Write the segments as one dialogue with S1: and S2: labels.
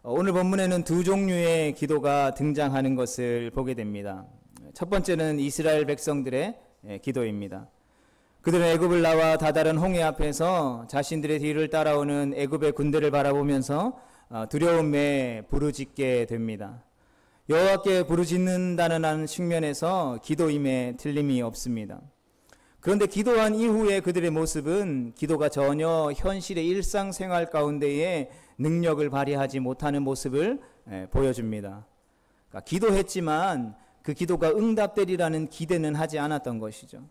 S1: 오늘 본문에는 두 종류의 기도가 등장하는 것을 보게 됩니다. 첫 번째는 이스라엘 백성들의 기도입니다. 그들은 애굽을 나와 다다른 홍해 앞에서 자신들의 뒤를 따라오는 애굽의 군대를 바라보면서 두려움에 부르짖게 됩니다. 여호와께 부르짖는다는 측면에서 기도임에 틀림이 없습니다. 그런데 기도한 이후에 그들의 모습은 기도가 전혀 현실의 일상생활 가운데에 능력을 발휘하지 못하는 모습을 보여줍니다. 그러니까 기도했지만 그 기도가 응답되리라는 기대는 하지 않았던 것이죠.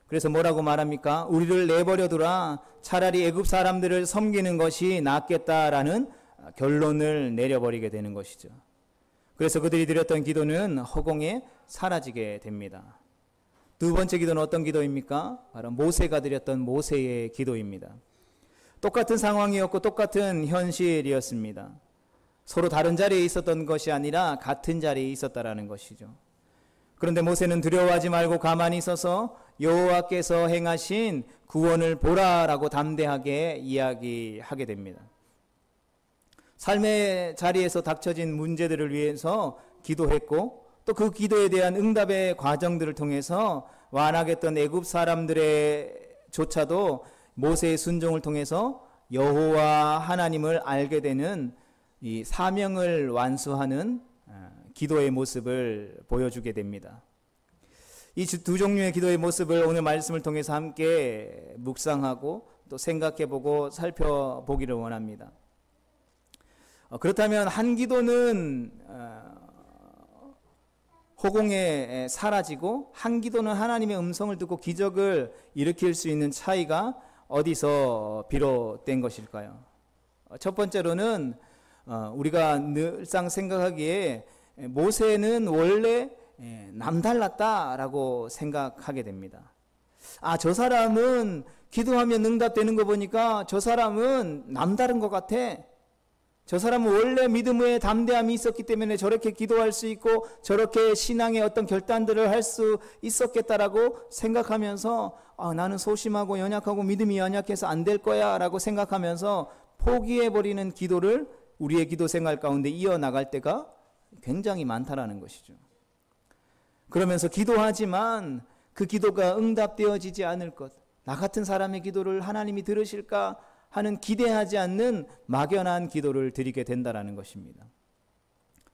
S1: 그래서 뭐라고 말합니까? 우리를 내버려두라, 차라리 애굽 사람들을 섬기는 것이 낫겠다라는 결론을 내려버리게 되는 것이죠. 그래서 그들이 드렸던 기도는 허공에 사라지게 됩니다. 두 번째 기도는 어떤 기도입니까? 바로 모세가 드렸던 모세의 기도입니다. 똑같은 상황이었고 똑같은 현실이었습니다. 서로 다른 자리에 있었던 것이 아니라 같은 자리에 있었다라는 것이죠. 그런데 모세는 두려워하지 말고 가만히 있어서 여호와께서 행하신 구원을 보라라고 담대하게 이야기하게 됩니다. 삶의 자리에서 닥쳐진 문제들을 위해서 기도했고 또 그 기도에 대한 응답의 과정들을 통해서 완악했던 애굽 사람들의 조차도 모세의 순종을 통해서 여호와 하나님을 알게 되는 이 사명을 완수하는 기도의 모습을 보여주게 됩니다. 이 두 종류의 기도의 모습을 오늘 말씀을 통해서 함께 묵상하고 또 생각해보고 살펴보기를 원합니다. 그렇다면 한 기도는 허공에 사라지고 한 기도는 하나님의 음성을 듣고 기적을 일으킬 수 있는 차이가 어디서 비롯된 것일까요? 첫 번째로는 우리가 늘상 생각하기에 모세는 원래 남달랐다라고 생각하게 됩니다. 저 사람은 기도하면 응답되는 거 보니까 저 사람은 남다른 것 같아. 저 사람은 원래 믿음의 담대함이 있었기 때문에 저렇게 기도할 수 있고 저렇게 신앙의 어떤 결단들을 할 수 있었겠다라고 생각하면서 나는 소심하고 연약하고 믿음이 연약해서 안 될 거야 라고 생각하면서 포기해버리는 기도를 우리의 기도 생활 가운데 이어나갈 때가 굉장히 많다라는 것이죠. 그러면서 기도하지만 그 기도가 응답되어지지 않을 것, 나 같은 사람의 기도를 하나님이 들으실까 하는 기대하지 않는 막연한 기도를 드리게 된다라는 것입니다.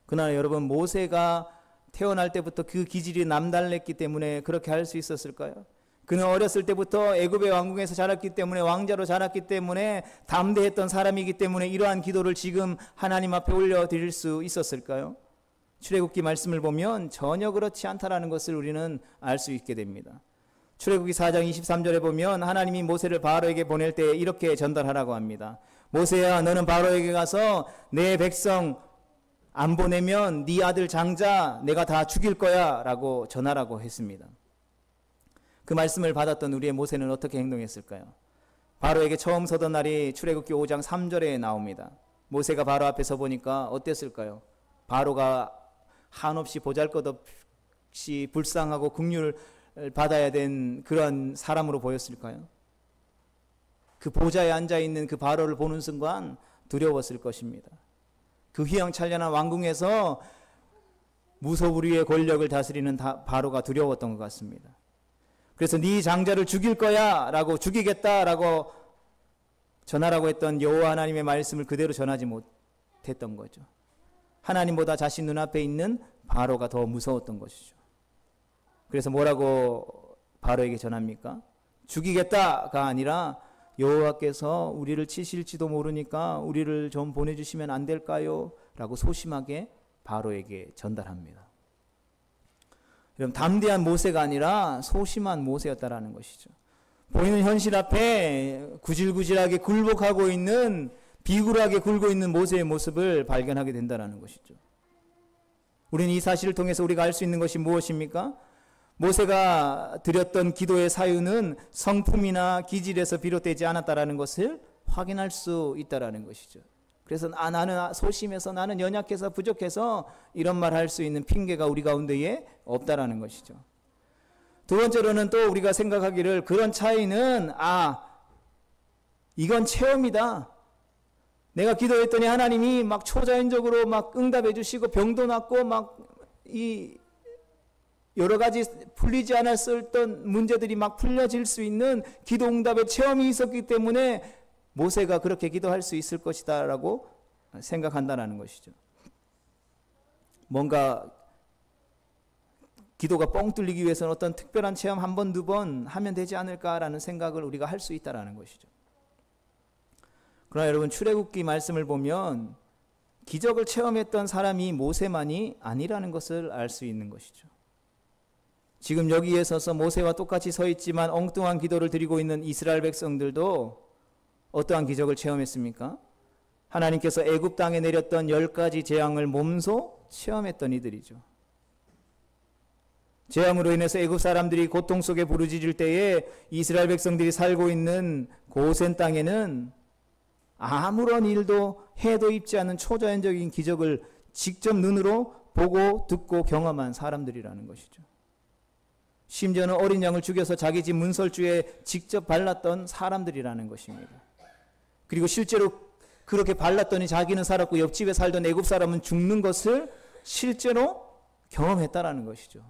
S1: 그러나 여러분, 모세가 태어날 때부터 그 기질이 남달랐기 때문에 그렇게 할 수 있었을까요? 그는 어렸을 때부터 애굽의 왕궁에서 자랐기 때문에, 왕자로 자랐기 때문에, 담대했던 사람이기 때문에 이러한 기도를 지금 하나님 앞에 올려드릴 수 있었을까요? 출애굽기 말씀을 보면 전혀 그렇지 않다라는 것을 우리는 알 수 있게 됩니다. 출애굽기 4장 23절에 보면 하나님이 모세를 바로에게 보낼 때 이렇게 전달하라고 합니다. 모세야, 너는 바로에게 가서 내 백성 안 보내면 네 아들 장자 내가 다 죽일 거야 라고 전하라고 했습니다. 그 말씀을 받았던 우리의 모세는 어떻게 행동했을까요? 바로에게 처음 서던 날이 출애굽기 5장 3절에 나옵니다. 모세가 바로 앞에 서 보니까 어땠을까요? 바로가 한없이 보잘것없이 불쌍하고 긍휼을 받아야 된 그런 사람으로 보였을까요? 그 보좌에 앉아있는 그 바로를 보는 순간 두려웠을 것입니다. 그 휘황찬란한 왕궁에서 무소불위의 권력을 다스리는 바로가 두려웠던 것 같습니다. 그래서 네 장자를 죽일 거야 라고, 죽이겠다 라고 전하라고 했던 여호와 하나님의 말씀을 그대로 전하지 못했던 거죠. 하나님보다 자신 눈앞에 있는 바로가 더 무서웠던 것이죠. 그래서 뭐라고 바로에게 전합니까? 죽이겠다가 아니라 여호와께서 우리를 치실지도 모르니까 우리를 좀 보내주시면 안 될까요? 라고 소심하게 바로에게 전달합니다. 그럼 담대한 모세가 아니라 소심한 모세였다라는 것이죠. 보이는 현실 앞에 구질구질하게 굴복하고 있는, 비굴하게 굴고 있는 모세의 모습을 발견하게 된다는 것이죠. 우리는 이 사실을 통해서 우리가 알 수 있는 것이 무엇입니까? 모세가 드렸던 기도의 사유는 성품이나 기질에서 비롯되지 않았다라는 것을 확인할 수 있다라는 것이죠. 그래서 나는 소심해서, 나는 연약해서, 부족해서 이런 말 할 수 있는 핑계가 우리 가운데에 없다라는 것이죠. 두 번째로는 또 우리가 생각하기를 그런 차이는 이건 체험이다. 내가 기도했더니 하나님이 막 초자연적으로 막 응답해 주시고 병도 낫고 막 이 여러 가지 풀리지 않았었던 문제들이 막 풀려질 수 있는 기도 응답의 체험이 있었기 때문에 모세가 그렇게 기도할 수 있을 것이다 라고 생각한다는 것이죠. 뭔가 기도가 뻥 뚫리기 위해서는 어떤 특별한 체험 한 번, 두 번 하면 되지 않을까라는 생각을 우리가 할 수 있다는 것이죠. 그러나 여러분, 출애굽기 말씀을 보면 기적을 체험했던 사람이 모세만이 아니라는 것을 알 수 있는 것이죠. 지금 여기에 서서 모세와 똑같이 서 있지만 엉뚱한 기도를 드리고 있는 이스라엘 백성들도 어떠한 기적을 체험했습니까? 하나님께서 애굽 땅에 내렸던 10가지 재앙을 몸소 체험했던 이들이죠. 재앙으로 인해서 애굽 사람들이 고통 속에 부르짖을 때에 이스라엘 백성들이 살고 있는 고센 땅에는 아무런 일도 해도 입지 않는 초자연적인 기적을 직접 눈으로 보고 듣고 경험한 사람들이라는 것이죠. 심지어는 어린 양을 죽여서 자기 집 문설주에 직접 발랐던 사람들이라는 것입니다. 그리고 실제로 그렇게 발랐더니 자기는 살았고 옆집에 살던 애굽 사람은 죽는 것을 실제로 경험했다라는 것이죠.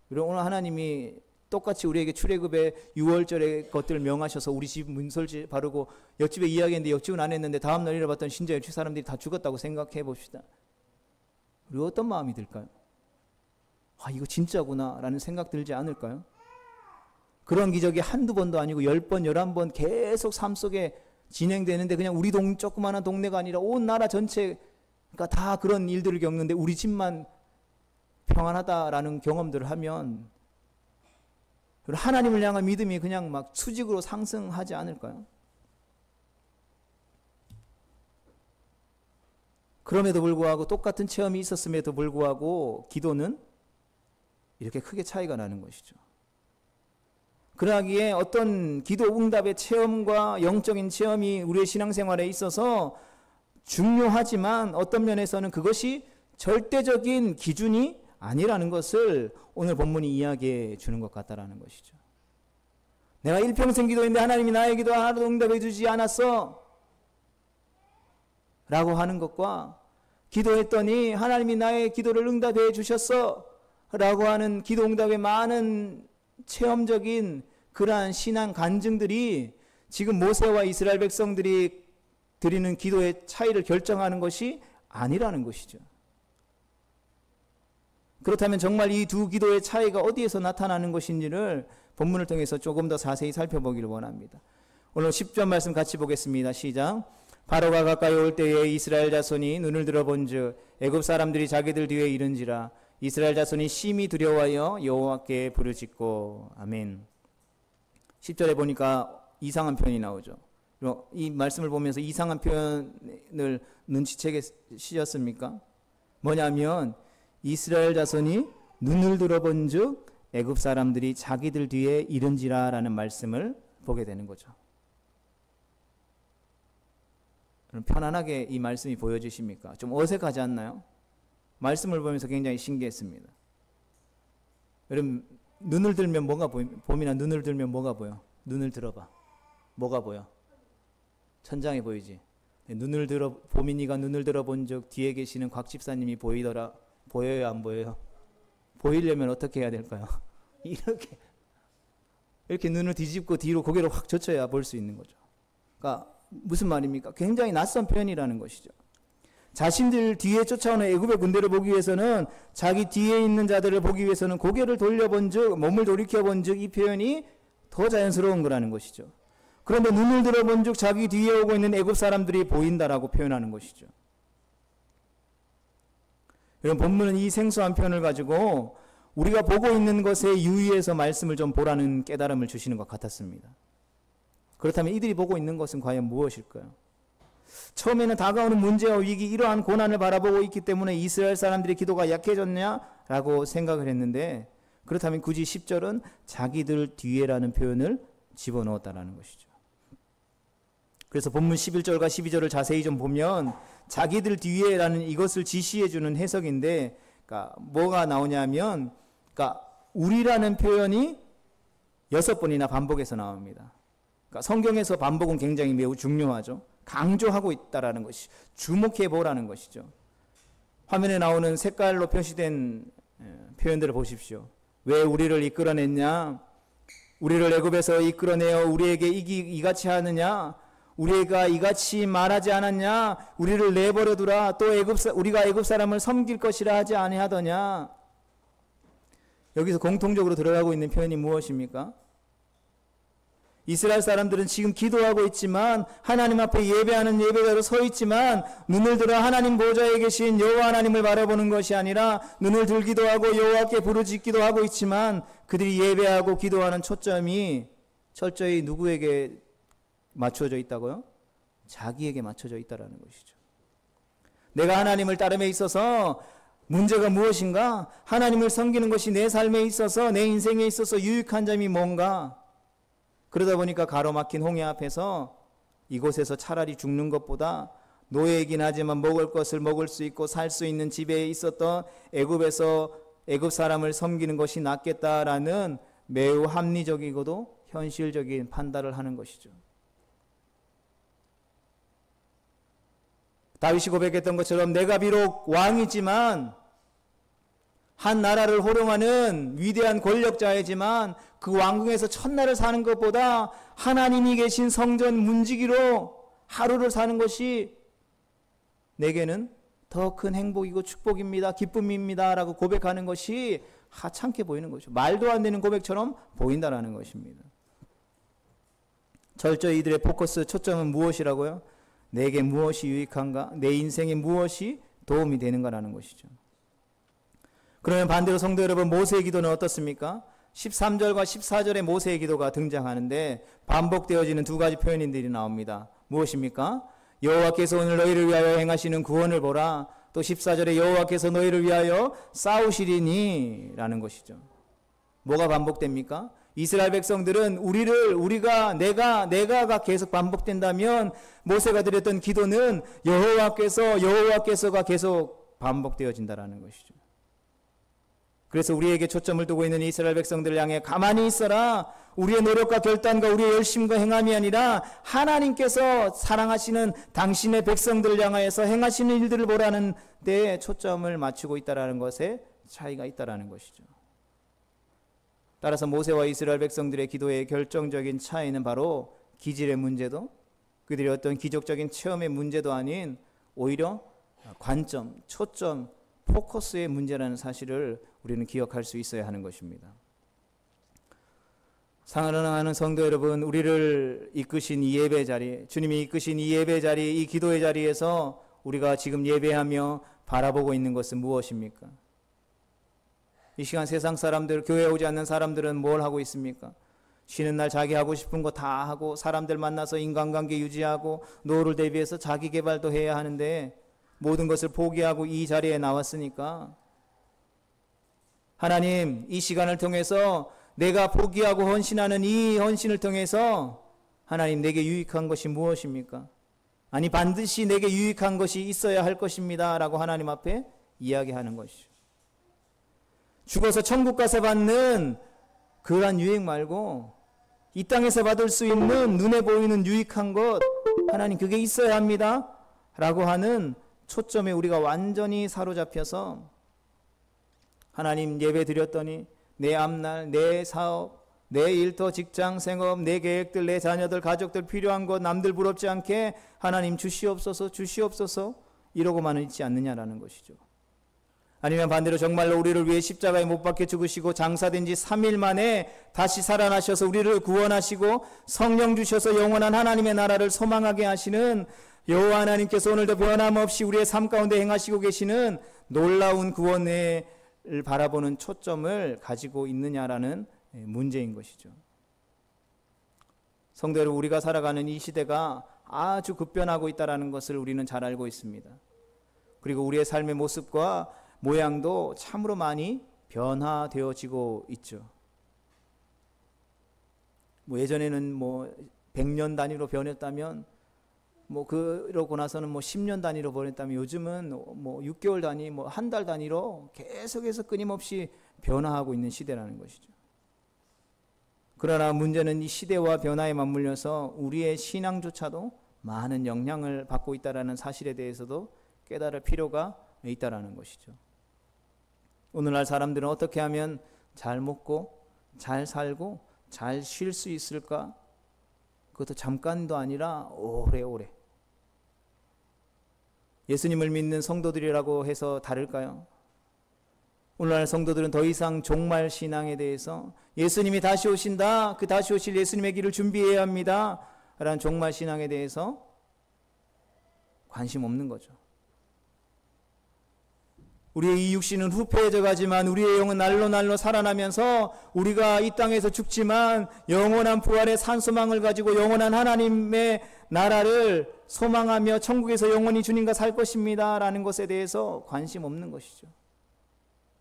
S1: 그리고 오늘 하나님이 똑같이 우리에게 출애굽의 6월절의 것들을 명하셔서 우리 집 문설주 바르고 옆집에 이야기했는데 옆집은 안 했는데 다음날 일어났더니 진짜 옆집 사람들이 다 죽었다고 생각해 봅시다. 우리 어떤 마음이 들까요? 아, 이거 진짜구나 라는 생각 들지 않을까요? 그런 기적이 한두 번도 아니고 10번, 11번 계속 삶 속에 진행되는데 그냥 우리 조그마한 동네가 아니라 온 나라 전체가 다 그런 일들을 겪는데 우리 집만 평안하다라는 경험들을 하면 하나님을 향한 믿음이 그냥 막 수직으로 상승하지 않을까요? 그럼에도 불구하고 똑같은 체험이 있었음에도 불구하고 기도는 이렇게 크게 차이가 나는 것이죠. 그러기에 어떤 기도 응답의 체험과 영적인 체험이 우리의 신앙생활에 있어서 중요하지만 어떤 면에서는 그것이 절대적인 기준이 아니라는 것을 오늘 본문이 이야기해 주는 것 같다라는 것이죠. 내가 일평생 기도했는데 하나님이 나의 기도 하나도 응답해 주지 않았어 라고 하는 것과 기도했더니 하나님이 나의 기도를 응답해 주셨어 라고 하는 기도 응답의 많은 체험적인 그러한 신앙 간증들이 지금 모세와 이스라엘 백성들이 드리는 기도의 차이를 결정하는 것이 아니라는 것이죠. 그렇다면 정말 이 두 기도의 차이가 어디에서 나타나는 것인지를 본문을 통해서 조금 더 자세히 살펴보기를 원합니다. 오늘 10절 말씀 같이 보겠습니다. 시작. 바로가 가까이 올 때에 이스라엘 자손이 눈을 들어본 즉 애굽 사람들이 자기들 뒤에 이른지라 이스라엘 자손이 심히 두려워하여 여호와께 부르짖고. 아멘. 10절에 보니까 이상한 표현이 나오죠. 이 말씀을 보면서 이상한 표현을 눈치채시셨습니까? 뭐냐면 이스라엘 자손이 눈을 들어본 즉 애굽 사람들이 자기들 뒤에 이른지라 라는 말씀을 보게 되는 거죠. 편안하게 이 말씀이 보여지십니까? 좀 어색하지 않나요? 말씀을 보면서 굉장히 신기했습니다. 여러분 눈을 들면 뭐가 봄이나 눈을 들면 뭐가 보여? 눈을 들어봐. 뭐가 보여? 천장에 보이지? 보민이가 눈을 들어본 적 뒤에 계시는 곽 집사님이 보이더라. 보여요, 안 보여요? 보이려면 어떻게 해야 될까요? 이렇게 눈을 뒤집고 뒤로 고개를 확 젖혀야 볼 수 있는 거죠. 그러니까 무슨 말입니까? 굉장히 낯선 표현이라는 것이죠. 자신들 뒤에 쫓아오는 애굽의 군대를 보기 위해서는 자기 뒤에 있는 자들을 보기 위해서는 고개를 돌려본 즉 몸을 돌이켜본 즉 이 표현이 더 자연스러운 거라는 것이죠. 그런데 눈을 들어본 즉 자기 뒤에 오고 있는 애굽 사람들이 보인다라고 표현하는 것이죠. 여러분 본문은 이 생소한 표현을 가지고 우리가 보고 있는 것에 유의해서 말씀을 좀 보라는 깨달음을 주시는 것 같았습니다. 그렇다면 이들이 보고 있는 것은 과연 무엇일까요? 처음에는 다가오는 문제와 위기, 이러한 고난을 바라보고 있기 때문에 이스라엘 사람들의 기도가 약해졌냐라고 생각을 했는데 그렇다면 굳이 10절은 자기들 뒤에라는 표현을 집어넣었다라는 것이죠. 그래서 본문 11절과 12절을 자세히 좀 보면 자기들 뒤에라는 이것을 지시해주는 해석인데 그러니까 뭐가 나오냐면 그러니까 우리라는 표현이 6번이나 반복해서 나옵니다. 그러니까 성경에서 반복은 굉장히 매우 중요하죠. 강조하고 있다라는 것이, 주목해 보라는 것이죠. 화면에 나오는 색깔로 표시된 표현들을 보십시오. 왜 우리를 이끌어냈냐? 우리를 애굽에서 이끌어내어 우리에게 이같이 하느냐? 우리가 이같이 말하지 않았냐? 우리를 내버려 두라. 또 우리가 애굽 사람을 섬길 것이라 하지 아니하더냐? 여기서 공통적으로 들어가고 있는 표현이 무엇입니까? 이스라엘 사람들은 지금 기도하고 있지만, 하나님 앞에 예배하는 예배자로 서 있지만, 눈을 들어 하나님 보좌에 계신 여호와 하나님을 바라보는 것이 아니라 눈을 들기도 하고 여호와께 부르짖기도 하고 있지만, 그들이 예배하고 기도하는 초점이 철저히 누구에게 맞춰져 있다고요? 자기에게 맞춰져 있다라는 것이죠. 내가 하나님을 따름에 있어서 문제가 무엇인가? 하나님을 섬기는 것이 내 삶에 있어서, 내 인생에 있어서 유익한 점이 뭔가? 그러다 보니까 가로막힌 홍해 앞에서 이곳에서 차라리 죽는 것보다 노예이긴 하지만 먹을 것을 먹을 수 있고 살 수 있는 집에 있었던 애굽에서 애굽 사람을 섬기는 것이 낫겠다라는 매우 합리적이고도 현실적인 판단을 하는 것이죠. 다윗이 고백했던 것처럼 내가 비록 왕이지만, 한 나라를 호령하는 위대한 권력자이지만, 그 왕궁에서 첫날을 사는 것보다 하나님이 계신 성전 문지기로 하루를 사는 것이 내게는 더 큰 행복이고 축복입니다, 기쁨입니다 라고 고백하는 것이 하찮게 보이는 거죠. 말도 안 되는 고백처럼 보인다는 것입니다. 철저히 이들의 포커스, 초점은 무엇이라고요? 내게 무엇이 유익한가? 내 인생에 무엇이 도움이 되는가라는 것이죠. 그러면 반대로 성도 여러분, 모세의 기도는 어떻습니까? 13절과 14절에 모세의 기도가 등장하는데 반복되어지는 두 가지 표현들이 나옵니다. 무엇입니까? 여호와께서 오늘 너희를 위하여 행하시는 구원을 보라. 또 14절에 여호와께서 너희를 위하여 싸우시리니 라는 것이죠. 뭐가 반복됩니까? 이스라엘 백성들은 내가가 계속 반복된다면, 모세가 드렸던 기도는 여호와께서가 계속 반복되어진다라는 것이죠. 그래서 우리에게 초점을 두고 있는 이스라엘 백성들을 향해 가만히 있어라. 우리의 노력과 결단과 우리의 열심과 행함이 아니라 하나님께서 사랑하시는 당신의 백성들을 향하여서 행하시는 일들을 보라는 데에 초점을 맞추고 있다는 것에 차이가 있다는 것이죠. 따라서 모세와 이스라엘 백성들의 기도의 결정적인 차이는 바로 기질의 문제도, 그들의 어떤 기적적인 체험의 문제도 아닌 오히려 관점, 초점, 포커스의 문제라는 사실을 우리는 기억할 수 있어야 하는 것입니다. 사랑하는 성도 여러분, 우리를 이끄신 이 예배 자리, 주님이 이끄신 이 예배 자리, 이 기도의 자리에서 우리가 지금 예배하며 바라보고 있는 것은 무엇입니까? 이 시간 세상 사람들, 교회에 오지 않는 사람들은 뭘 하고 있습니까? 쉬는 날 자기 하고 싶은 거 다 하고, 사람들 만나서 인간관계 유지하고, 노후를 대비해서 자기 개발도 해야 하는데 모든 것을 포기하고 이 자리에 나왔으니까, 하나님, 이 시간을 통해서 내가 포기하고 헌신하는 이 헌신을 통해서 하나님, 내게 유익한 것이 무엇입니까? 아니, 반드시 내게 유익한 것이 있어야 할 것입니다 라고 하나님 앞에 이야기하는 것이죠. 죽어서 천국 가서 받는 그러한 유익 말고 이 땅에서 받을 수 있는 눈에 보이는 유익한 것, 하나님 그게 있어야 합니다 라고 하는 초점에 우리가 완전히 사로잡혀서, 하나님 예배 드렸더니 내 앞날, 내 사업, 내 일터, 직장, 생업, 내 계획들, 내 자녀들, 가족들 필요한 것 남들 부럽지 않게 하나님 주시옵소서 이러고만 있지 않느냐라는 것이죠. 아니면 반대로 정말로 우리를 위해 십자가에 못 박혀 죽으시고 장사된 지 3일 만에 다시 살아나셔서 우리를 구원하시고 성령 주셔서 영원한 하나님의 나라를 소망하게 하시는 여호와 하나님께서 오늘도 변함없이 우리의 삶 가운데 행하시고 계시는 놀라운 구원을 바라보는 초점을 가지고 있느냐라는 문제인 것이죠. 성도 여러분, 우리가 살아가는 이 시대가 아주 급변하고 있다는 것을 우리는 잘 알고 있습니다. 그리고 우리의 삶의 모습과 모양도 참으로 많이 변화되어지고 있죠. 예전에는 100년 단위로 변했다면, 그러고 나서는 10년 단위로 변했다면, 요즘은 6개월 단위, 한 달 단위로 계속해서 끊임없이 변화하고 있는 시대라는 것이죠. 그러나 문제는 이 시대와 변화에 맞물려서 우리의 신앙조차도 많은 영향을 받고 있다는 사실에 대해서도 깨달을 필요가 있다는 것이죠. 오늘날 사람들은 어떻게 하면 잘 먹고 잘 살고 잘 쉴 수 있을까? 그것도 잠깐도 아니라 오래오래. 예수님을 믿는 성도들이라고 해서 다를까요? 오늘날 성도들은 더 이상 종말 신앙에 대해서 예수님이 다시 오신다, 그 다시 오실 예수님의 길을 준비해야 합니다 라는 종말 신앙에 대해서 관심 없는 거죠. 우리의 이 육신은 후패해져 가지만 우리의 영은 날로 살아나면서 우리가 이 땅에서 죽지만 영원한 부활의 산소망을 가지고 영원한 하나님의 나라를 소망하며 천국에서 영원히 주님과 살 것입니다 라는 것에 대해서 관심 없는 것이죠.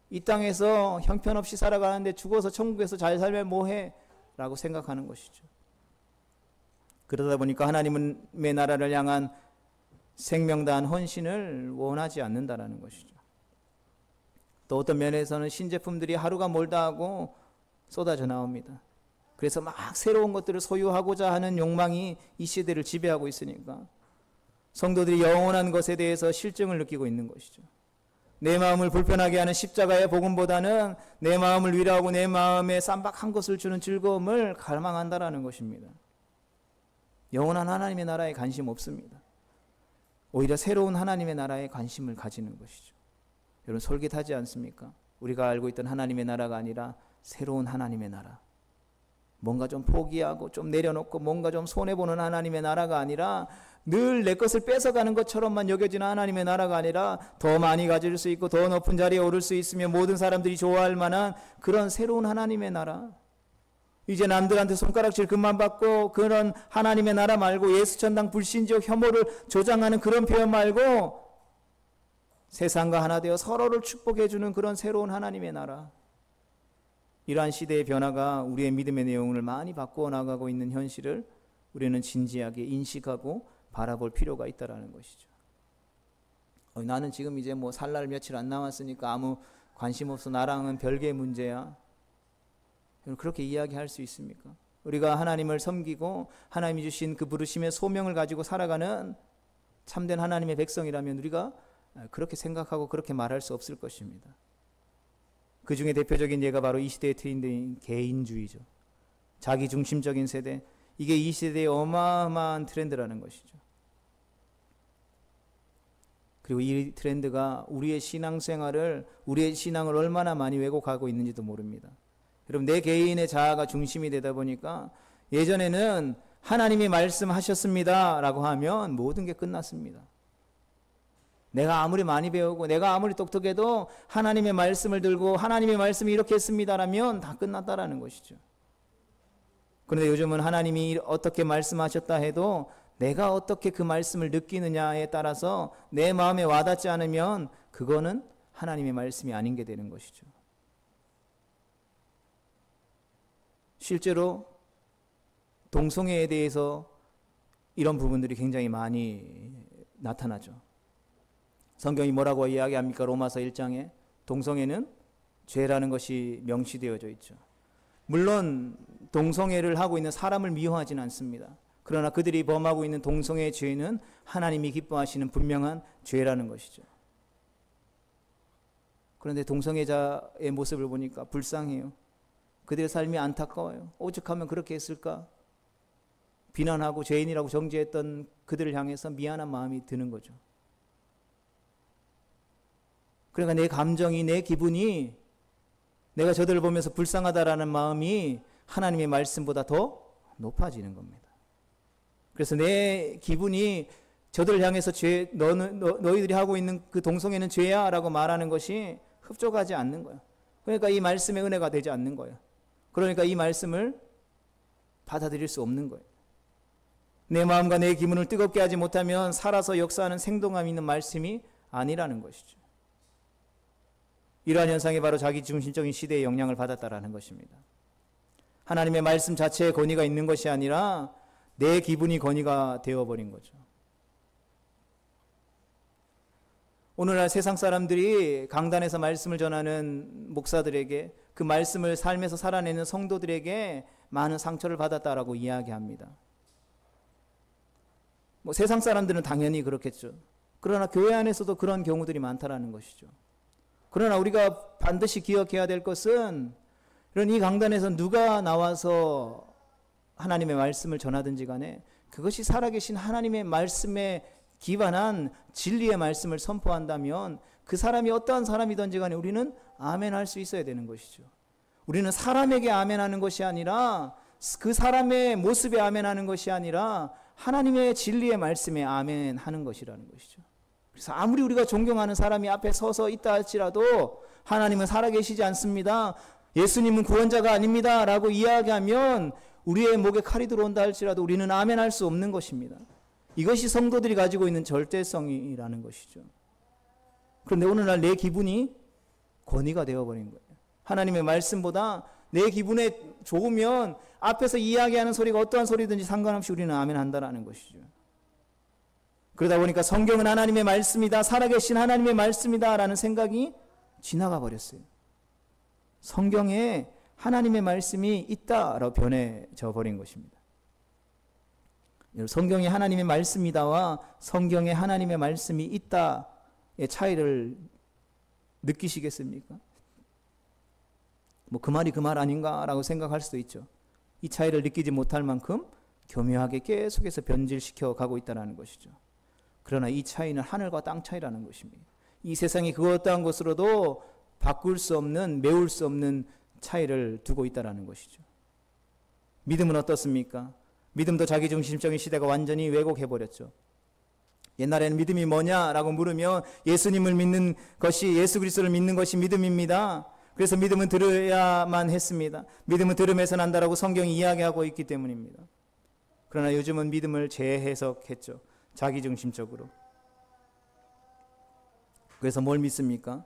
S1: 이 땅에서 형편없이 살아가는데 죽어서 천국에서 잘 살면 뭐해? 라고 생각하는 것이죠. 그러다 보니까 하나님의 나라를 향한 생명다한 헌신을 원하지 않는다라는 것이죠. 또 어떤 면에서는 신제품들이 하루가 멀다 하고 쏟아져 나옵니다. 그래서 막 새로운 것들을 소유하고자 하는 욕망이 이 시대를 지배하고 있으니까 성도들이 영원한 것에 대해서 실증을 느끼고 있는 것이죠. 내 마음을 불편하게 하는 십자가의 복음보다는 내 마음을 위로하고 내 마음에 쌈박한 것을 주는 즐거움을 갈망한다라는 것입니다. 영원한 하나님의 나라에 관심 없습니다. 오히려 새로운 하나님의 나라에 관심을 가지는 것이죠. 여러분 솔깃하지 않습니까? 우리가 알고 있던 하나님의 나라가 아니라 새로운 하나님의 나라. 뭔가 좀 포기하고 좀 내려놓고 뭔가 좀 손해보는 하나님의 나라가 아니라 늘 내 것을 뺏어가는 것처럼만 여겨지는 하나님의 나라가 아니라 더 많이 가질 수 있고 더 높은 자리에 오를 수 있으며 모든 사람들이 좋아할 만한 그런 새로운 하나님의 나라. 이제 남들한테 손가락질 그만 받고 그런 하나님의 나라 말고 예수천당 불신지역 혐오를 조장하는 그런 표현 말고 세상과 하나 되어 서로를 축복해 주는 그런 새로운 하나님의 나라. 이러한 시대의 변화가 우리의 믿음의 내용을 많이 바꾸어 나가고 있는 현실을 우리는 진지하게 인식하고 바라볼 필요가 있다는 것이죠. 나는 지금 이제 뭐 살 날 며칠 안 남았으니까 아무 관심 없어. 나랑은 별개의 문제야. 그렇게 이야기할 수 있습니까? 우리가 하나님을 섬기고 하나님이 주신 그 부르심의 소명을 가지고 살아가는 참된 하나님의 백성이라면 우리가 그렇게 생각하고 그렇게 말할 수 없을 것입니다. 그 중에 대표적인 예가 바로 이 시대의 트렌드인 개인주의죠. 자기중심적인 세대. 이게 이 시대의 어마어마한 트렌드라는 것이죠. 그리고 이 트렌드가 우리의 신앙생활을, 우리의 신앙을 얼마나 많이 왜곡하고 있는지도 모릅니다. 여러분, 내 개인의 자아가 중심이 되다 보니까 예전에는 하나님이 말씀하셨습니다 라고 하면 모든 게 끝났습니다. 내가 아무리 많이 배우고 내가 아무리 똑똑해도 하나님의 말씀을 들고 하나님의 말씀이 이렇게 했습니다라면 다 끝났다라는 것이죠. 그런데 요즘은 하나님이 어떻게 말씀하셨다 해도 내가 어떻게 그 말씀을 느끼느냐에 따라서 내 마음에 와닿지 않으면 그거는 하나님의 말씀이 아닌 게 되는 것이죠. 실제로 동성애에 대해서 이런 부분들이 굉장히 많이 나타나죠. 성경이 뭐라고 이야기합니까? 로마서 1장에 동성애는 죄라는 것이 명시되어져 있죠. 물론 동성애를 하고 있는 사람을 미워하지는 않습니다. 그러나 그들이 범하고 있는 동성애의 죄는 하나님이 기뻐하시는 분명한 죄라는 것이죠. 그런데 동성애자의 모습을 보니까 불쌍해요. 그들의 삶이 안타까워요. 오죽하면 그렇게 했을까? 비난하고 죄인이라고 정죄했던 그들을 향해서 미안한 마음이 드는 거죠. 그러니까 내 감정이, 내 기분이, 내가 저들을 보면서 불쌍하다라는 마음이 하나님의 말씀보다 더 높아지는 겁니다. 그래서 내 기분이 저들을 향해서 너희들이 하고 있는 그 동성애는 죄야 라고 말하는 것이 흡족하지 않는 거예요. 그러니까 이 말씀의 은혜가 되지 않는 거예요. 그러니까 이 말씀을 받아들일 수 없는 거예요. 내 마음과 내 기분을 뜨겁게 하지 못하면 살아서 역사하는 생동감 있는 말씀이 아니라는 것이죠. 이러한 현상이 바로 자기중심적인 시대의 영향을 받았다라는 것입니다. 하나님의 말씀 자체에 권위가 있는 것이 아니라 내 기분이 권위가 되어버린 거죠. 오늘날 세상 사람들이 강단에서 말씀을 전하는 목사들에게, 그 말씀을 삶에서 살아내는 성도들에게 많은 상처를 받았다라고 이야기합니다. 뭐 세상 사람들은 당연히 그렇겠죠. 그러나 교회 안에서도 그런 경우들이 많다라는 것이죠. 그러나 우리가 반드시 기억해야 될 것은 이런 이 강단에서 누가 나와서 하나님의 말씀을 전하든지 간에 그것이 살아계신 하나님의 말씀에 기반한 진리의 말씀을 선포한다면 그 사람이 어떠한 사람이든지 간에 우리는 아멘 할 수 있어야 되는 것이죠. 우리는 사람에게 아멘 하는 것이 아니라 그 사람의 모습에 아멘 하는 것이 아니라 하나님의 진리의 말씀에 아멘 하는 것이라는 것이죠. 그래서 아무리 우리가 존경하는 사람이 앞에 서서 있다 할지라도 하나님은 살아계시지 않습니다, 예수님은 구원자가 아닙니다 라고 이야기하면 우리의 목에 칼이 들어온다 할지라도 우리는 아멘 할 수 없는 것입니다. 이것이 성도들이 가지고 있는 절대성이라는 것이죠. 그런데 오늘날 내 기분이 권위가 되어버린 거예요. 하나님의 말씀보다 내 기분에 좋으면 앞에서 이야기하는 소리가 어떠한 소리든지 상관없이 우리는 아멘 한다라는 것이죠. 그러다 보니까 성경은 하나님의 말씀이다, 살아계신 하나님의 말씀이다 라는 생각이 지나가 버렸어요. 성경에 하나님의 말씀이 있다라고 변해져 버린 것입니다. 성경이 하나님의 말씀이다와 성경에 하나님의 말씀이 있다의 차이를 느끼시겠습니까? 뭐 그 말이 그 말 아닌가라고 생각할 수도 있죠. 이 차이를 느끼지 못할 만큼 교묘하게 계속해서 변질시켜 가고 있다는 것이죠. 그러나 이 차이는 하늘과 땅 차이라는 것입니다. 이 세상이 그 어떠한 것으로도 바꿀 수 없는, 메울 수 없는 차이를 두고 있다는 것이죠. 믿음은 어떻습니까? 믿음도 자기중심적인 시대가 완전히 왜곡해버렸죠. 옛날에는 믿음이 뭐냐라고 물으면 예수님을 믿는 것이, 예수 그리스도를 믿는 것이 믿음입니다. 그래서 믿음은 들어야만 했습니다. 믿음은 들음에서 난다라고 성경이 이야기하고 있기 때문입니다. 그러나 요즘은 믿음을 재해석했죠. 자기중심적으로. 그래서 뭘 믿습니까?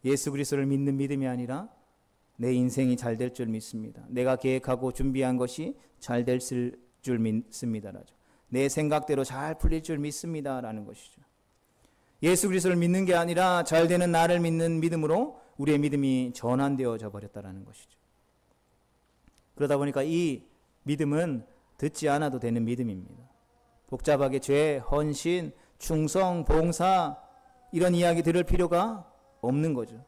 S1: 예수 그리스도를 믿는 믿음이 아니라 내 인생이 잘 될 줄 믿습니다. 내가 계획하고 준비한 것이 잘 될 줄 믿습니다라죠. 내 생각대로 잘 풀릴 줄 믿습니다라는 것이죠. 예수 그리스도를 믿는 게 아니라 잘 되는 나를 믿는 믿음으로 우리의 믿음이 전환되어져 버렸다라는 것이죠. 그러다 보니까 이 믿음은 듣지 않아도 되는 믿음입니다. 복잡하게 죄, 헌신, 충성, 봉사 이런 이야기 들을 필요가 없는 거죠.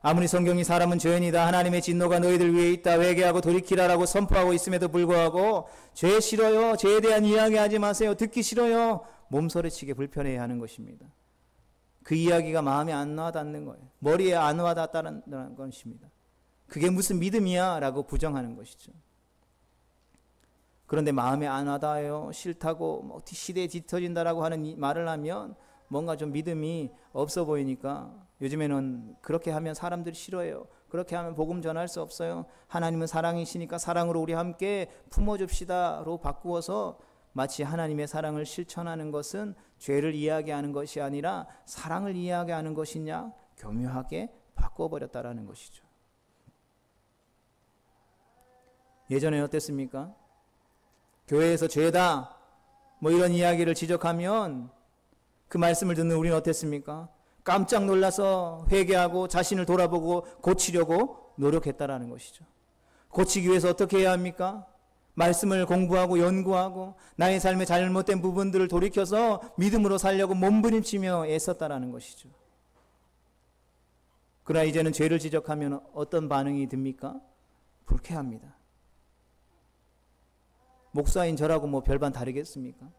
S1: 아무리 성경이 사람은 죄인이다, 하나님의 진노가 너희들 위에 있다, 회개하고 돌이키라라고 선포하고 있음에도 불구하고 죄 싫어요, 죄에 대한 이야기하지 마세요, 듣기 싫어요, 몸서리치게 불편해야 하는 것입니다. 그 이야기가 마음에 안 와닿는 거예요. 머리에 안 와닿다는 것입니다. 그게 무슨 믿음이야 라고 부정하는 것이죠. 그런데 마음에 안 와닿아요, 싫다고, 뭐 시대에 뒤처진다라고 하는 말을 하면 뭔가 좀 믿음이 없어 보이니까 요즘에는 그렇게 하면 사람들이 싫어해요. 그렇게 하면 복음 전할 수 없어요. 하나님은 사랑이시니까 사랑으로 우리 함께 품어줍시다로 바꾸어서 마치 하나님의 사랑을 실천하는 것은 죄를 이야기하는 것이 아니라 사랑을 이야기하는 것이냐 교묘하게 바꿔버렸다라는 것이죠. 예전에 어땠습니까? 교회에서 죄다 뭐 이런 이야기를 지적하면 그 말씀을 듣는 우리는 어땠습니까? 깜짝 놀라서 회개하고 자신을 돌아보고 고치려고 노력했다라는 것이죠. 고치기 위해서 어떻게 해야 합니까? 말씀을 공부하고 연구하고 나의 삶의 잘못된 부분들을 돌이켜서 믿음으로 살려고 몸부림치며 애썼다라는 것이죠. 그러나 이제는 죄를 지적하면 어떤 반응이 듭니까? 불쾌합니다. 목사인 저라고 뭐 별반 다르겠습니까?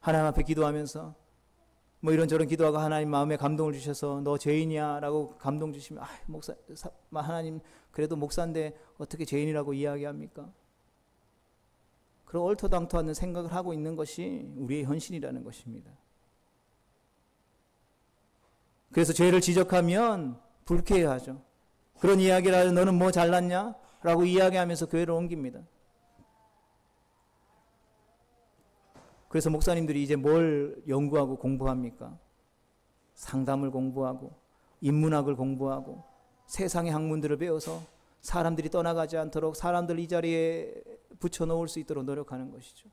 S1: 하나님 앞에 기도하면서 뭐 이런저런 기도하고 하나님 마음에 감동을 주셔서 너 죄인이야 라고 감동 주시면 목사, 하나님 그래도 목사인데 어떻게 죄인이라고 이야기합니까? 그런 얼토당토하는 생각을 하고 있는 것이 우리의 현실이라는 것입니다. 그래서 죄를 지적하면 불쾌해하죠. 그런 이야기를 하면 너는 뭐 잘났냐? 라고 이야기하면서 교회를 옮깁니다. 그래서 목사님들이 이제 뭘 연구하고 공부합니까? 상담을 공부하고 인문학을 공부하고 세상의 학문들을 배워서 사람들이 떠나가지 않도록 사람들 이 자리에 붙여놓을 수 있도록 노력하는 것이죠.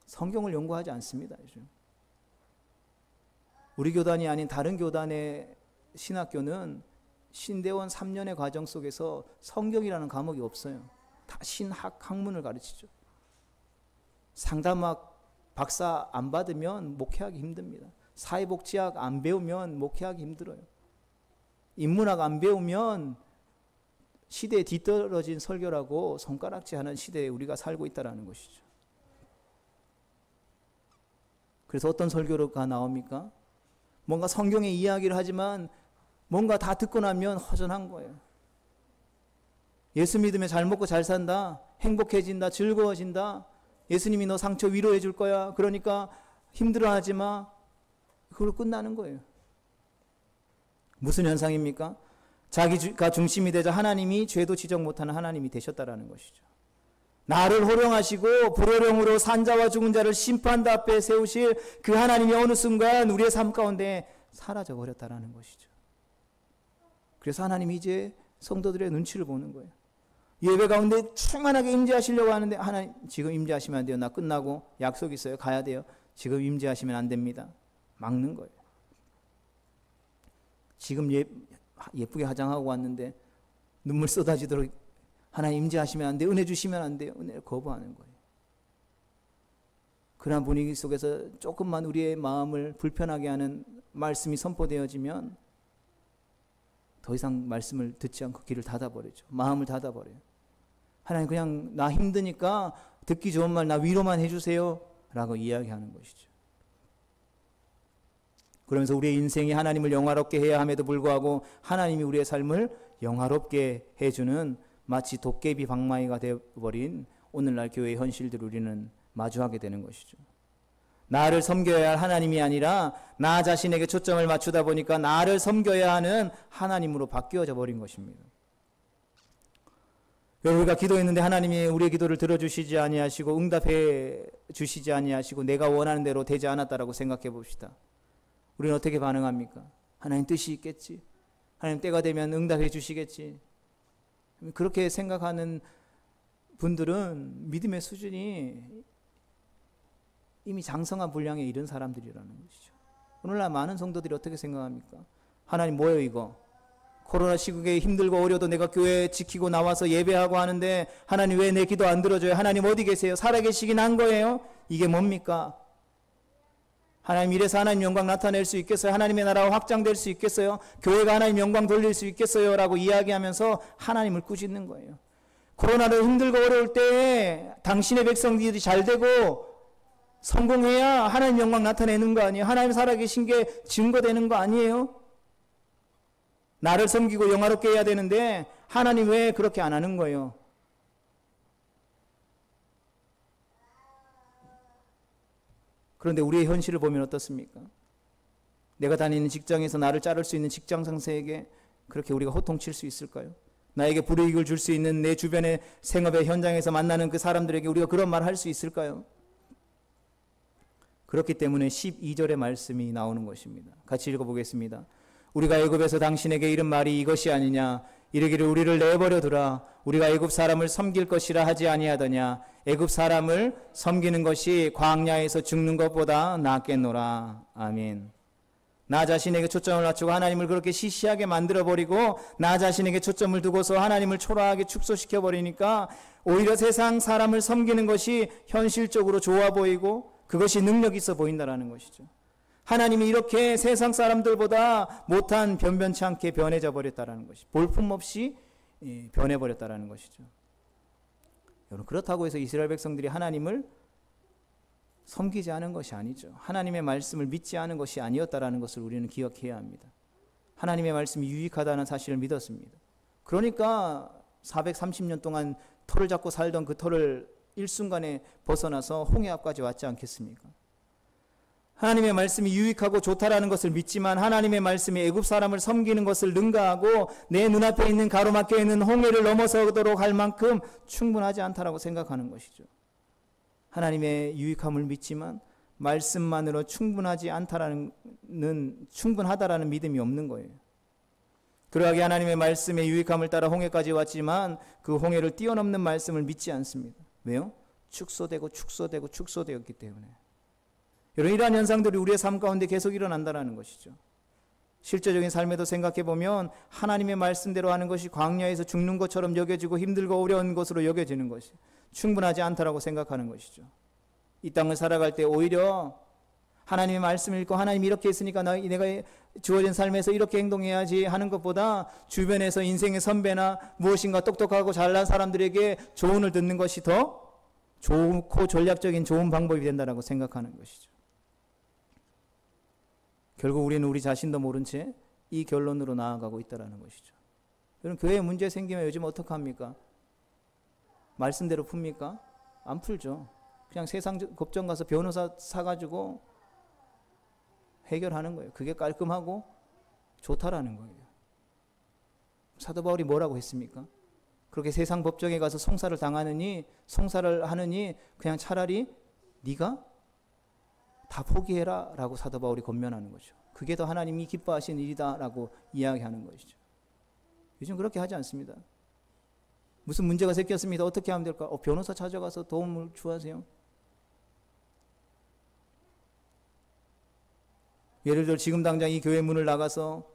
S1: 성경을 연구하지 않습니다. 요즘. 우리 교단이 아닌 다른 교단의 신학교는 신대원 3년의 과정 속에서 성경이라는 과목이 없어요. 다 신학 학문을 가르치죠. 상담학 박사 안 받으면 목회하기 힘듭니다. 사회복지학 안 배우면 목회하기 힘들어요. 인문학 안 배우면 시대에 뒤떨어진 설교라고 손가락질하는 시대에 우리가 살고 있다는 것이죠. 그래서 어떤 설교가 나옵니까? 뭔가 성경의 이야기를 하지만 뭔가 다 듣고 나면 허전한 거예요. 예수 믿으면 잘 먹고 잘 산다, 행복해진다, 즐거워진다, 예수님이 너 상처 위로해 줄 거야, 그러니까 힘들어하지 마, 그걸로 끝나는 거예요. 무슨 현상입니까? 자기가 중심이 되자 하나님이 죄도 지적 못하는 하나님이 되셨다라는 것이죠. 나를 호령하시고 불호령으로 산자와 죽은 자를 심판대 앞에 세우실 그 하나님이 어느 순간 우리의 삶 가운데 사라져 버렸다라는 것이죠. 그래서 하나님이 이제 성도들의 눈치를 보는 거예요. 예배 가운데 충만하게 임재하시려고 하는데 하나님 지금 임재하시면 안 돼요. 나 끝나고 약속 있어요. 가야 돼요. 지금 임재하시면 안 됩니다. 막는 거예요. 지금 예쁘게 화장하고 왔는데 눈물 쏟아지도록 하나님 임재하시면 안 돼요. 은혜 주시면 안 돼요. 은혜를 거부하는 거예요. 그런 분위기 속에서 조금만 우리의 마음을 불편하게 하는 말씀이 선포되어지면 더 이상 말씀을 듣지 않고 귀를 닫아버리죠. 마음을 닫아버려요. 하나님 그냥 나 힘드니까 듣기 좋은 말 나 위로만 해주세요 라고 이야기하는 것이죠. 그러면서 우리의 인생이 하나님을 영화롭게 해야 함에도 불구하고 하나님이 우리의 삶을 영화롭게 해주는 마치 도깨비 방망이가 되어버린 오늘날 교회의 현실들을 우리는 마주하게 되는 것이죠. 나를 섬겨야 할 하나님이 아니라 나 자신에게 초점을 맞추다 보니까 나를 섬겨야 하는 하나님으로 바뀌어져 버린 것입니다. 여러분, 우리가 기도했는데 하나님이 우리의 기도를 들어주시지 아니하시고 응답해 주시지 아니하시고 내가 원하는 대로 되지 않았다라고 생각해 봅시다. 우리는 어떻게 반응합니까? 하나님 뜻이 있겠지. 하나님 때가 되면 응답해 주시겠지. 그렇게 생각하는 분들은 믿음의 수준이 이미 장성한 분량에 이른 사람들이라는 것이죠. 오늘날 많은 성도들이 어떻게 생각합니까? 하나님 뭐예요 이거? 코로나 시국에 힘들고 어려도 내가 교회 지키고 나와서 예배하고 하는데 하나님 왜 내 기도 안 들어줘요? 하나님 어디 계세요? 살아계시긴 한 거예요? 이게 뭡니까? 하나님 이래서 하나님 영광 나타낼 수 있겠어요? 하나님의 나라가 확장될 수 있겠어요? 교회가 하나님 영광 돌릴 수 있겠어요? 라고 이야기하면서 하나님을 꾸짖는 거예요. 코로나로 힘들고 어려울 때 당신의 백성들이 잘 되고 성공해야 하나님 영광 나타내는 거 아니에요? 하나님 살아계신 게 증거되는 거 아니에요? 나를 섬기고 영화롭게 해야 되는데 하나님 왜 그렇게 안 하는 거예요? 그런데 우리의 현실을 보면 어떻습니까? 내가 다니는 직장에서 나를 자를 수 있는 직장 상사에게 그렇게 우리가 호통칠 수 있을까요? 나에게 불이익을 줄 수 있는 내 주변의 생업의 현장에서 만나는 그 사람들에게 우리가 그런 말 할 수 있을까요? 그렇기 때문에 12절의 말씀이 나오는 것입니다. 같이 읽어보겠습니다. 우리가 애굽에서 당신에게 이른 말이 이것이 아니냐? 이르기를 우리를 내버려 두라. 우리가 애굽 사람을 섬길 것이라 하지 아니하더냐? 애굽 사람을 섬기는 것이 광야에서 죽는 것보다 낫겠노라. 아멘. 나 자신에게 초점을 맞추고 하나님을 그렇게 시시하게 만들어버리고 나 자신에게 초점을 두고서 하나님을 초라하게 축소시켜 버리니까 오히려 세상 사람을 섬기는 것이 현실적으로 좋아 보이고 그것이 능력 있어 보인다는 것이죠. 하나님이 이렇게 세상 사람들보다 못한 변변치 않게 변해져 버렸다는 것이 볼품없이 변해버렸다는 것이죠. 여러분, 그렇다고 해서 이스라엘 백성들이 하나님을 섬기지 않은 것이 아니죠. 하나님의 말씀을 믿지 않은 것이 아니었다라는 것을 우리는 기억해야 합니다. 하나님의 말씀이 유익하다는 사실을 믿었습니다. 그러니까 430년 동안 털을 잡고 살던 그 털을 일순간에 벗어나서 홍해 앞까지 왔지 않겠습니까? 하나님의 말씀이 유익하고 좋다라는 것을 믿지만 하나님의 말씀이 애굽 사람을 섬기는 것을 능가하고 내 눈앞에 있는 가로막혀 있는 홍해를 넘어서도록 할 만큼 충분하지 않다라고 생각하는 것이죠. 하나님의 유익함을 믿지만 말씀만으로 충분하지 않다라는 충분하다라는 믿음이 없는 거예요. 그러하게 하나님의 말씀의 유익함을 따라 홍해까지 왔지만 그 홍해를 뛰어넘는 말씀을 믿지 않습니다. 왜요? 축소되었기 때문에. 여러분, 이러한 현상들이 우리의 삶 가운데 계속 일어난다는 것이죠. 실제적인 삶에도 생각해 보면 하나님의 말씀대로 하는 것이 광야에서 죽는 것처럼 여겨지고 힘들고 어려운 것으로 여겨지는 것이 충분하지 않다라고 생각하는 것이죠. 이 땅을 살아갈 때 오히려 하나님의 말씀을 읽고 하나님이 이렇게 했으니까 내가 주어진 삶에서 이렇게 행동해야지 하는 것보다 주변에서 인생의 선배나 무엇인가 똑똑하고 잘난 사람들에게 조언을 듣는 것이 더 좋고 전략적인 좋은 방법이 된다라고 생각하는 것이죠. 결국 우리는 우리 자신도 모른 채 이 결론으로 나아가고 있다는 것이죠. 여러분, 교회에 문제 생기면 요즘 어떡합니까? 말씀대로 풉니까? 안 풀죠. 그냥 세상 법정 가서 변호사 사가지고 해결하는 거예요. 그게 깔끔하고 좋다라는 거예요. 사도 바울이 뭐라고 했습니까? 그렇게 세상 법정에 가서 송사를 하느니 그냥 차라리 네가 다 포기해라 라고 사도 바울이 권면하는 거죠. 그게 더 하나님이 기뻐하시는 일이다 라고 이야기하는 것이죠. 요즘 그렇게 하지 않습니다. 무슨 문제가 생겼습니다. 어떻게 하면 될까? 변호사 찾아가서 도움을 구하세요. 예를 들어 지금 당장 이 교회 문을 나가서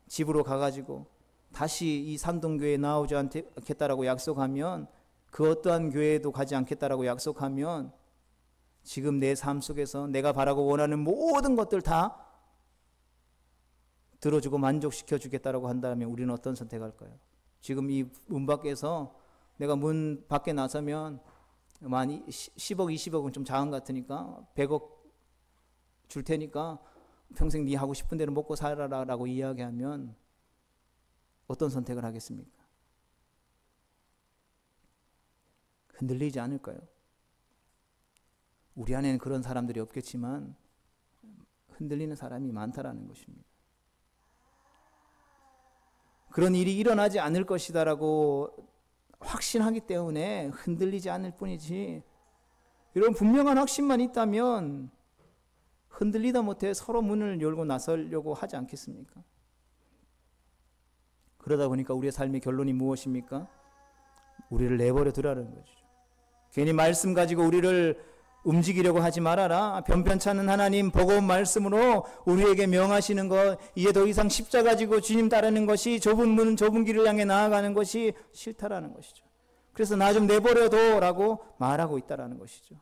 S1: 집으로 가가지고 다시 이 산동교회에 나오지 않겠다라고 약속하면, 그 어떠한 교회에도 가지 않겠다라고 약속하면 지금 내 삶 속에서 내가 바라고 원하는 모든 것들 다 들어주고 만족시켜 주겠다라고 한다면 우리는 어떤 선택할까요? 지금 이 문 밖에서 내가 문 밖에 나서면 만 10억, 20억은 좀 작은 것 같으니까 100억 줄 테니까 평생 네 하고 싶은 대로 먹고 살아라 라고 이야기하면 어떤 선택을 하겠습니까? 흔들리지 않을까요? 우리 안에는 그런 사람들이 없겠지만 흔들리는 사람이 많다라는 것입니다. 그런 일이 일어나지 않을 것이다라고 확신하기 때문에 흔들리지 않을 뿐이지, 이런 분명한 확신만 있다면 흔들리다 못해 서로 문을 열고 나서려고 하지 않겠습니까? 그러다 보니까 우리의 삶의 결론이 무엇입니까? 우리를 내버려 두라는 거죠. 괜히 말씀 가지고 우리를 움직이려고 하지 말아라. 변변찮은 하나님 버거운 말씀으로 우리에게 명하시는 것, 이제 더 이상 십자가 가지고 주님 따르는 것이, 좁은 문 좁은 길을 향해 나아가는 것이 싫다라는 것이죠. 그래서 나 좀 내버려둬 라고 말하고 있다라는 것이죠.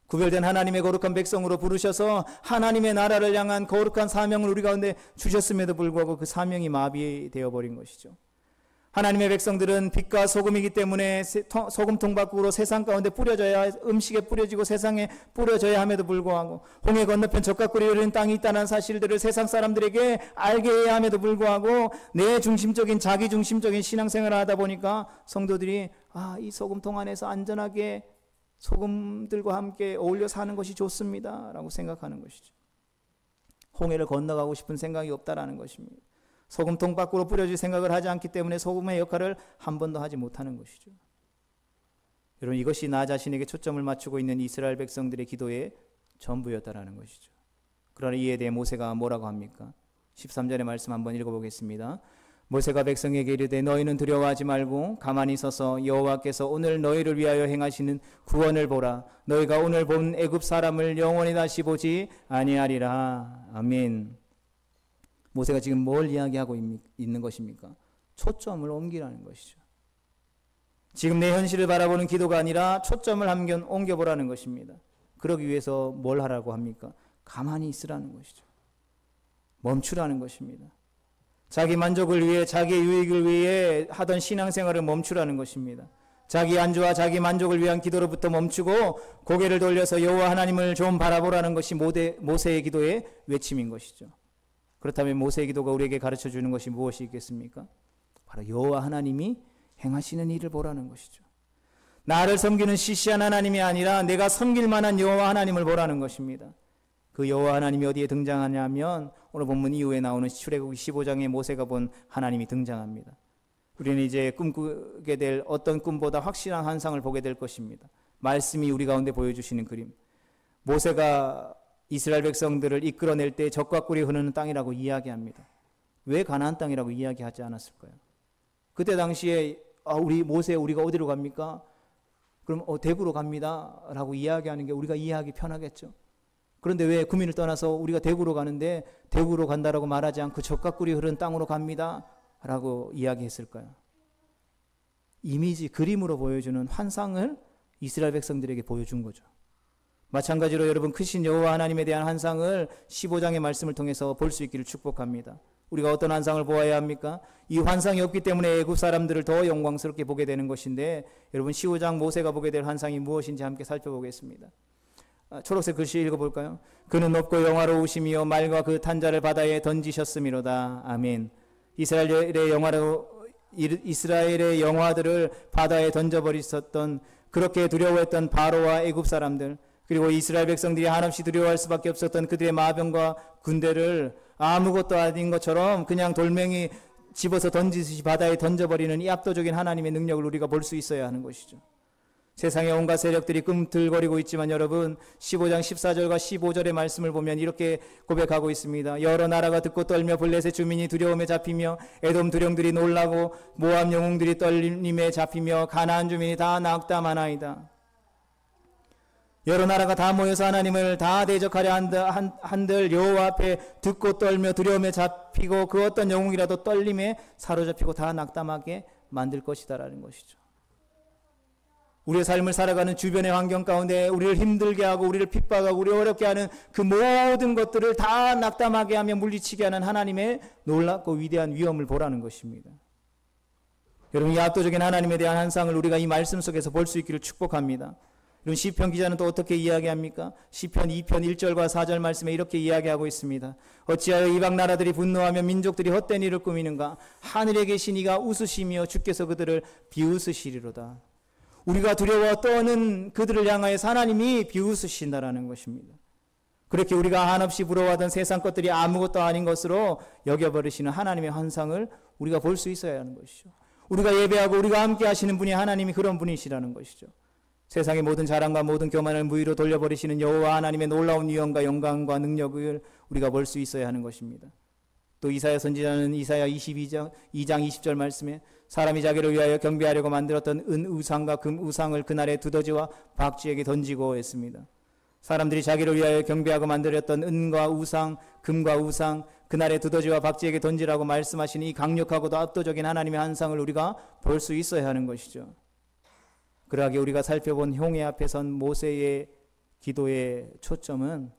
S1: 구별된 하나님의 거룩한 백성으로 부르셔서 하나님의 나라를 향한 거룩한 사명을 우리 가운데 주셨음에도 불구하고 그 사명이 마비되어 버린 것이죠. 하나님의 백성들은 빛과 소금이기 때문에 소금통 밖으로 세상 가운데 뿌려져야, 음식에 뿌려지고 세상에 뿌려져야 함에도 불구하고, 홍해 건너편 적각꿀이 흐르는 땅이 있다는 사실들을 세상 사람들에게 알게 해야 함에도 불구하고 내 중심적인, 자기 중심적인 신앙생활을 하다 보니까 성도들이 이 소금통 안에서 안전하게 소금들과 함께 어울려 사는 것이 좋습니다 라고 생각하는 것이죠. 홍해를 건너가고 싶은 생각이 없다라는 것입니다. 소금통 밖으로 뿌려질 생각을 하지 않기 때문에 소금의 역할을 한 번도 하지 못하는 것이죠. 여러분, 이것이 나 자신에게 초점을 맞추고 있는 이스라엘 백성들의 기도의 전부였다라는 것이죠. 그러나 이에 대해 모세가 뭐라고 합니까? 13절의 말씀 한번 읽어보겠습니다. 모세가 백성에게 이르되 너희는 두려워하지 말고 가만히 서서 여호와께서 오늘 너희를 위하여 행하시는 구원을 보라. 너희가 오늘 본 애굽 사람을 영원히 다시 보지 아니하리라. 아멘. 모세가 지금 뭘 이야기하고 있는 것입니까? 초점을 옮기라는 것이죠. 지금 내 현실을 바라보는 기도가 아니라 초점을 한번 옮겨보라는 것입니다. 그러기 위해서 뭘 하라고 합니까? 가만히 있으라는 것이죠. 멈추라는 것입니다. 자기 만족을 위해, 자기의 유익을 위해 하던 신앙생활을 멈추라는 것입니다. 자기 안주와 자기 만족을 위한 기도로부터 멈추고 고개를 돌려서 여호와 하나님을 좀 바라보라는 것이 모세의 기도의 외침인 것이죠. 그렇다면 모세의 기도가 우리에게 가르쳐주는 것이 무엇이 있겠습니까? 바로 여호와 하나님이 행하시는 일을 보라는 것이죠. 나를 섬기는 시시한 하나님이 아니라 내가 섬길 만한 여호와 하나님을 보라는 것입니다. 그 여호와 하나님이 어디에 등장하냐면 오늘 본문 이후에 나오는 출애굽기 15장에 모세가 본 하나님이 등장합니다. 우리는 이제 꿈꾸게 될 어떤 꿈보다 확실한 환상을 보게 될 것입니다. 말씀이 우리 가운데 보여주시는 그림. 모세가 이스라엘 백성들을 이끌어낼 때 젖과 꿀이 흐르는 땅이라고 이야기합니다. 왜 가나안 땅이라고 이야기하지 않았을까요? 그때 당시에 우리 모세 우리가 어디로 갑니까? 그럼 대구로 갑니다 라고 이야기하는 게 우리가 이해하기 편하겠죠. 그런데 왜 구민을 떠나서 우리가 대구로 가는데 대구로 간다라고 말하지 않고 젖과 꿀이 흐르는 땅으로 갑니다 라고 이야기했을까요? 이미지, 그림으로 보여주는 환상을 이스라엘 백성들에게 보여준 거죠. 마찬가지로 여러분, 크신 여호와 하나님에 대한 환상을 15장의 말씀을 통해서 볼 수 있기를 축복합니다. 우리가 어떤 환상을 보아야 합니까? 이 환상이 없기 때문에 애굽 사람들을 더 영광스럽게 보게 되는 것인데, 여러분 15장 모세가 보게 될 환상이 무엇인지 함께 살펴보겠습니다. 초록색 글씨 읽어볼까요? 그는 높고 영화로우시며 말과 그 탄자를 바다에 던지셨음이로다. 아멘. 이스라엘의 영화들을 바다에 던져버리셨던, 그렇게 두려워했던 바로와 애굽 사람들, 그리고 이스라엘 백성들이 한없이 두려워할 수밖에 없었던 그들의 마병과 군대를 아무것도 아닌 것처럼 그냥 돌멩이 집어서 던지듯이 바다에 던져버리는 이 압도적인 하나님의 능력을 우리가 볼 수 있어야 하는 것이죠. 세상의 온갖 세력들이 꿈틀거리고 있지만 여러분, 15장 14절과 15절의 말씀을 보면 이렇게 고백하고 있습니다. 여러 나라가 듣고 떨며 블레셋 주민이 두려움에 잡히며 에돔 두령들이 놀라고 모압 영웅들이 떨림에 잡히며 가나안 주민이 다 낙담하나이다. 여러 나라가 다 모여서 하나님을 다 대적하려 한들 여호와 앞에 듣고 떨며 두려움에 잡히고 그 어떤 영웅이라도 떨림에 사로잡히고 다 낙담하게 만들 것이다라는 것이죠. 우리의 삶을 살아가는 주변의 환경 가운데 우리를 힘들게 하고 우리를 핍박하고 우리를 어렵게 하는 그 모든 것들을 다 낙담하게 하며 물리치게 하는 하나님의 놀랍고 위대한 위엄을 보라는 것입니다. 여러분, 이 압도적인 하나님에 대한 환상을 우리가 이 말씀 속에서 볼 수 있기를 축복합니다. 이런 시편 기자는 또 어떻게 이야기합니까? 시편 2편 1절과 4절 말씀에 이렇게 이야기하고 있습니다. 어찌하여 이방 나라들이 분노하며 민족들이 헛된 일을 꾸미는가? 하늘에 계신 이가 웃으시며 주께서 그들을 비웃으시리로다. 우리가 두려워 떠는 그들을 향하여서 하나님이 비웃으신다라는 것입니다. 그렇게 우리가 한없이 부러워하던 세상 것들이 아무것도 아닌 것으로 여겨버리시는 하나님의 환상을 우리가 볼 수 있어야 하는 것이죠. 우리가 예배하고 우리가 함께 하시는 분이 하나님이 그런 분이시라는 것이죠. 세상의 모든 자랑과 모든 교만을 무위로 돌려버리시는 여호와 하나님의 놀라운 위엄과 영광과 능력을 우리가 볼 수 있어야 하는 것입니다. 또 이사야 선지자는 이사야 2장 20절 말씀에 사람이 자기를 위하여 경배하려고 만들었던 은 우상과 금 우상을 그날의 두더지와 박쥐에게 던지고 했습니다. 사람들이 자기를 위하여 경배하고 만들었던 은과 우상, 금과 우상, 그날의 두더지와 박쥐에게 던지라고 말씀하신 이 강력하고도 압도적인 하나님의 환상을 우리가 볼 수 있어야 하는 것이죠. 그러하게 우리가 살펴본 홍해 앞에 선 모세의 기도의 초점은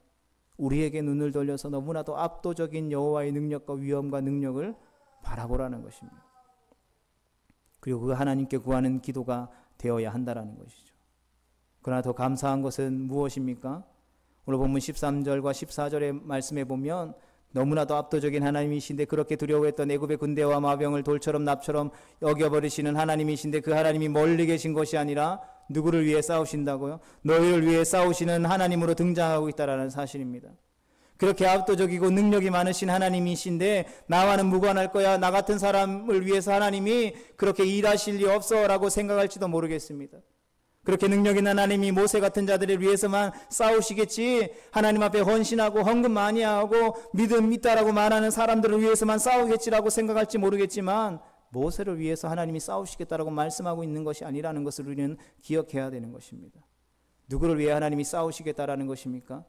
S1: 우리에게 눈을 돌려서 너무나도 압도적인 여호와의 능력과 위엄과 능력을 바라보라는 것입니다. 그리고 그 하나님께 구하는 기도가 되어야 한다라는 것이죠. 그러나 더 감사한 것은 무엇입니까? 오늘 본문 13절과 14절의 말씀에 보면 너무나도 압도적인 하나님이신데 그렇게 두려워했던 애굽의 군대와 마병을 돌처럼 납처럼 여겨버리시는 하나님이신데 그 하나님이 멀리 계신 것이 아니라 누구를 위해 싸우신다고요? 너희를 위해 싸우시는 하나님으로 등장하고 있다는 사실입니다. 그렇게 압도적이고 능력이 많으신 하나님이신데 나와는 무관할 거야, 나 같은 사람을 위해서 하나님이 그렇게 일하실 리 없어 라고 생각할지도 모르겠습니다. 그렇게 능력 있는 하나님이 모세 같은 자들을 위해서만 싸우시겠지, 하나님 앞에 헌신하고 헌금 많이 하고 믿음 있다라고 말하는 사람들을 위해서만 싸우겠지라고 생각할지 모르겠지만 모세를 위해서 하나님이 싸우시겠다라고 말씀하고 있는 것이 아니라는 것을 우리는 기억해야 되는 것입니다. 누구를 위해 하나님이 싸우시겠다라는 것입니까?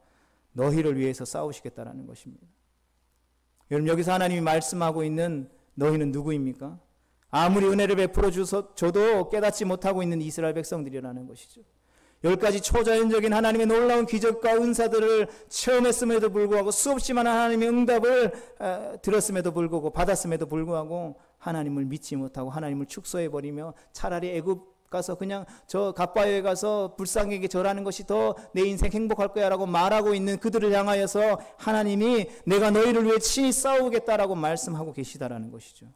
S1: 너희를 위해서 싸우시겠다라는 것입니다. 여러분, 여기서 하나님이 말씀하고 있는 너희는 누구입니까? 아무리 은혜를 베풀어 줘도 깨닫지 못하고 있는 이스라엘 백성들이라는 것이죠. 10가지 초자연적인 하나님의 놀라운 기적과 은사들을 체험했음에도 불구하고 수없이 많은 하나님의 응답을 들었음에도 불구하고 받았음에도 불구하고 하나님을 믿지 못하고 하나님을 축소해버리며 차라리 애굽 가서 그냥 저 갑바에 가서 불쌍하게 절하는 것이 더 내 인생 행복할 거야 라고 말하고 있는 그들을 향하여서 하나님이 내가 너희를 위해 친히 싸우겠다라고 말씀하고 계시다라는 것이죠.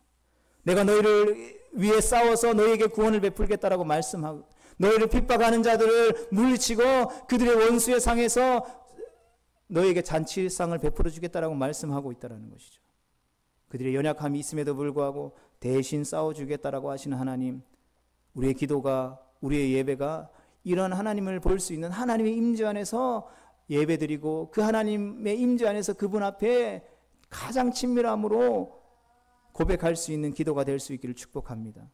S1: 내가 너희를 위해 싸워서 너희에게 구원을 베풀겠다라고 말씀하고 너희를 핍박하는 자들을 물리치고 그들의 원수의 상에서 너희에게 잔치상을 베풀어 주겠다라고 말씀하고 있다라는 것이죠. 그들의 연약함이 있음에도 불구하고 대신 싸워주겠다라고 하시는 하나님, 우리의 기도가, 우리의 예배가 이런 하나님을 볼 수 있는 하나님의 임재 안에서 예배드리고 그 하나님의 임재 안에서 그분 앞에 가장 친밀함으로 고백할 수 있는 기도가 될 수 있기를 축복합니다.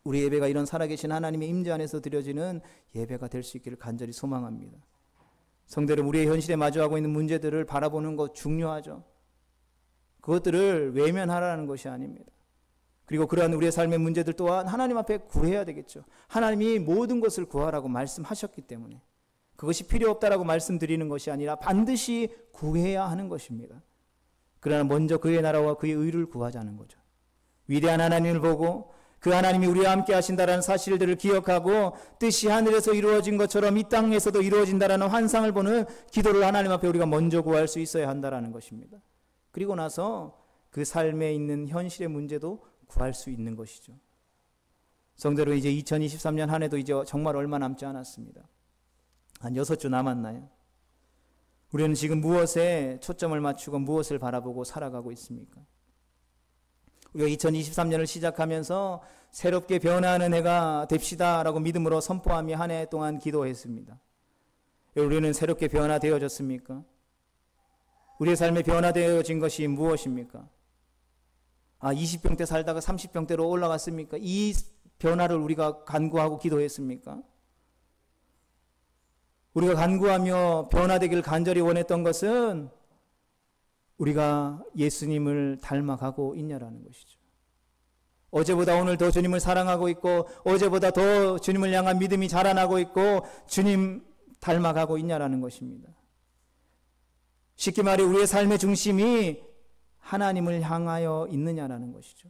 S1: 우리 예배가 이런 살아계신 하나님의 임재 안에서 드려지는 예배가 될 수 있기를 간절히 소망합니다. 성도 여러분, 우리의 현실에 마주하고 있는 문제들을 바라보는 것 중요하죠. 그것들을 외면하라는 것이 아닙니다. 그리고 그러한 우리의 삶의 문제들 또한 하나님 앞에 구해야 되겠죠. 하나님이 모든 것을 구하라고 말씀하셨기 때문에 그것이 필요 없다라고 말씀드리는 것이 아니라 반드시 구해야 하는 것입니다. 그러나 먼저 그의 나라와 그의 의를 구하자는 거죠. 위대한 하나님을 보고 그 하나님이 우리와 함께 하신다라는 사실들을 기억하고 뜻이 하늘에서 이루어진 것처럼 이 땅에서도 이루어진다라는 환상을 보는 기도를 하나님 앞에 우리가 먼저 구할 수 있어야 한다라는 것입니다. 그리고 나서 그 삶에 있는 현실의 문제도 구할 수 있는 것이죠. 성도로 이제 2023년 한 해도 이제 정말 얼마 남지 않았습니다. 한 6주 남았나요? 우리는 지금 무엇에 초점을 맞추고 무엇을 바라보고 살아가고 있습니까? 우리가 2023년을 시작하면서 새롭게 변화하는 해가 됩시다라고 믿음으로 선포하며 한 해 동안 기도했습니다. 우리는 새롭게 변화되어졌습니까? 우리의 삶에 변화되어진 것이 무엇입니까? 20평대 살다가 30평대로 올라갔습니까? 이 변화를 우리가 간구하고 기도했습니까? 우리가 간구하며 변화되기를 간절히 원했던 것은 우리가 예수님을 닮아가고 있냐라는 것이죠. 어제보다 오늘 더 주님을 사랑하고 있고 어제보다 더 주님을 향한 믿음이 자라나고 있고 주님 닮아가고 있냐라는 것입니다. 쉽게 말해 우리의 삶의 중심이 하나님을 향하여 있느냐라는 것이죠.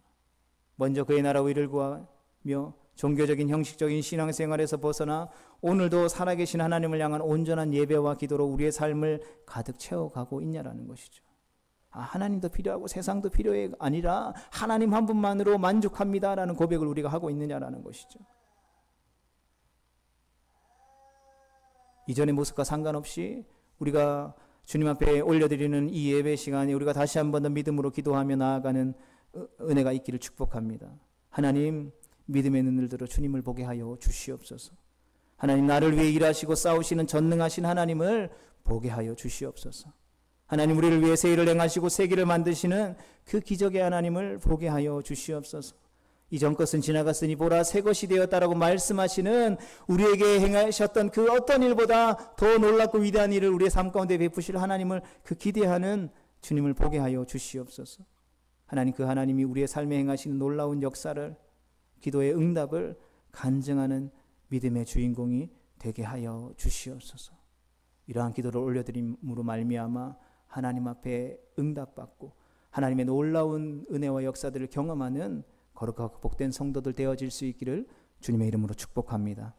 S1: 먼저 그의 나라와 의를 구하며 종교적인 형식적인 신앙생활에서 벗어나 오늘도 살아계신 하나님을 향한 온전한 예배와 기도로 우리의 삶을 가득 채워가고 있냐라는 것이죠. 하나님도 필요하고 세상도 필요해 아니라 하나님 한 분만으로 만족합니다라는 고백을 우리가 하고 있느냐라는 것이죠. 이전의 모습과 상관없이 우리가 주님 앞에 올려드리는 이 예배 시간에 우리가 다시 한 번 더 믿음으로 기도하며 나아가는 은혜가 있기를 축복합니다. 하나님, 믿음의 눈을 들어 주님을 보게 하여 주시옵소서. 하나님, 나를 위해 일하시고 싸우시는 전능하신 하나님을 보게 하여 주시옵소서. 하나님, 우리를 위해 새 일을 행하시고 세계를 만드시는 그 기적의 하나님을 보게 하여 주시옵소서. 이전 것은 지나갔으니 보라 새 것이 되었다라고 말씀하시는 우리에게 행하셨던 그 어떤 일보다 더 놀랍고 위대한 일을 우리의 삶 가운데 베푸실 하나님을 그 기대하는 주님을 보게 하여 주시옵소서. 하나님, 그 하나님이 우리의 삶에 행하시는 놀라운 역사를, 기도의 응답을 간증하는 믿음의 주인공이 되게 하여 주시옵소서. 이러한 기도를 올려드림으로 말미암아 하나님 앞에 응답받고 하나님의 놀라운 은혜와 역사들을 경험하는 거룩하고 복된 성도들 되어질 수 있기를 주님의 이름으로 축복합니다.